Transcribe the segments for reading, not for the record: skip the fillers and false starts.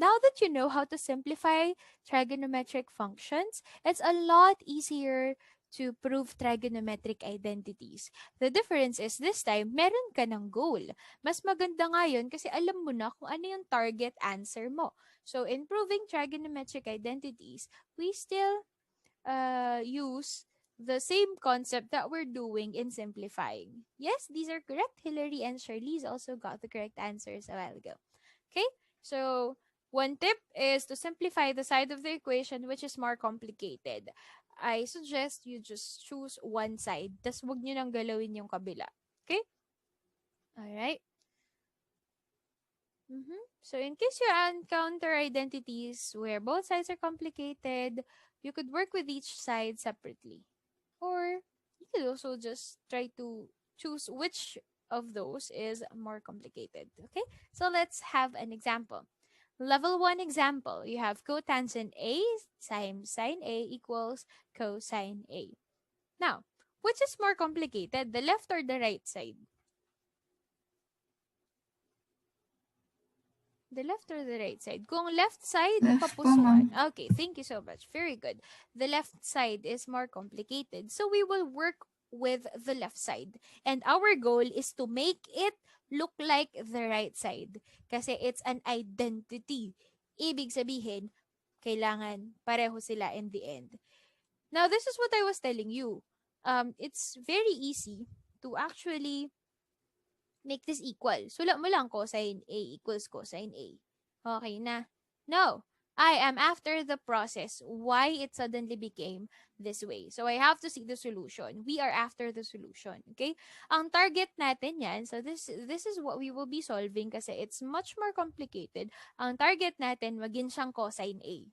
Now that you know how to simplify trigonometric functions, it's a lot easier to prove trigonometric identities. The difference is this time, meron ka ng goal. Mas maganda nga yun kasi alam mo na kung ano yung target answer mo. So, in proving trigonometric identities, we still use the same concept that we're doing in simplifying. Yes, these are correct. Hillary and Charlize also got the correct answers a while ago. Okay, so one tip is to simplify the side of the equation which is more complicated. I suggest you just choose one side. Tas wag nyo nang galawin yung kabila. Okay? Alright. So in case you encounter identities where both sides are complicated, you could work with each side separately. Or you could also just try to choose which of those is more complicated. Okay? So let's have an example. Level 1 example. You have cotangent A times sine A equals cosine A. Now, which is more complicated, the left or the right side? The left or the right side? Kung left side, Left po, kapusuan. ma'am. Okay, thank you so much. Very good. The left side is more complicated. So we will work with the left side. And our goal is to make it look like the right side. Kasi it's an identity. Ibig sabihin, kailangan pareho sila in the end. Now, this is what I was telling you. It's very easy to actually make this equal. Sulat mo lang cosine A equals cosine A. Okay na. No. I am after the process why it suddenly became this way. So I have to see the solution. We are after the solution. Okay? Ang target natin yan, so this is what we will be solving kasi it's much more complicated. Ang target natin, maging siyang cosine A.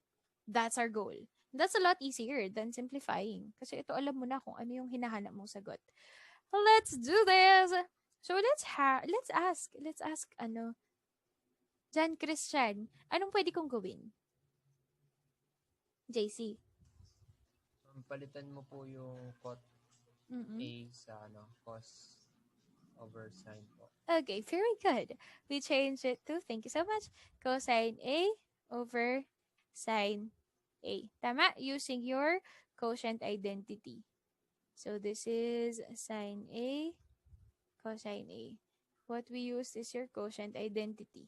That's our goal. That's a lot easier than simplifying. Kasi ito alam mo na kung ano yung hinahanap mong sagot. Let's do this! So let's ask Jan Christian, anong pwede kong gawin? JC. Palitan mo po yung cot A Mm-mm. sa cos over sine po. Okay, very good. We change it to, thank you so much, cosine A over sine A. Tama? Using your quotient identity. So this is sine A, cosine A. What we use is your quotient identity.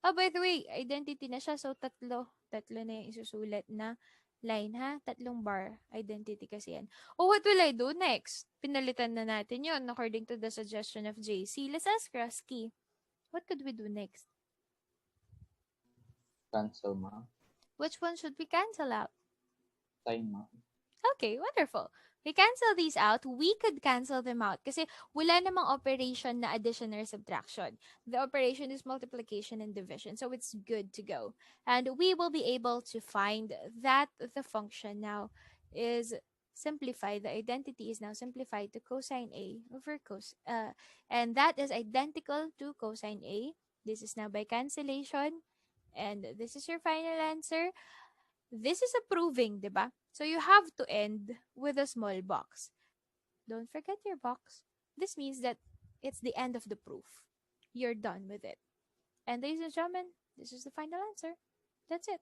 Oh, by the way, identity na siya. So, tatlo. Tatlo na yung isusulat na line, ha? Tatlong bar. Identity kasi yan. Oh, what will I do next? Pinalitan na natin yon according to the suggestion of JC. Let's ask Rusky. What could we do next? Cancel, ma'am. Which one should we cancel out? Sine, ma'am. Okay, wonderful. We cancel these out. We could cancel them out kasi wala namang operation na addition or subtraction. The operation is multiplication and division, so it's good to go. And we will be able to find that the function now is simplified. The identity is now simplified to cosine A over and that is identical to cosine A. This is now by cancellation. And this is your final answer. This is a proving, diba? So you have to end with a small box. Don't forget your box. This means that it's the end of the proof. You're done with it. And ladies and gentlemen, this is the final answer. That's it.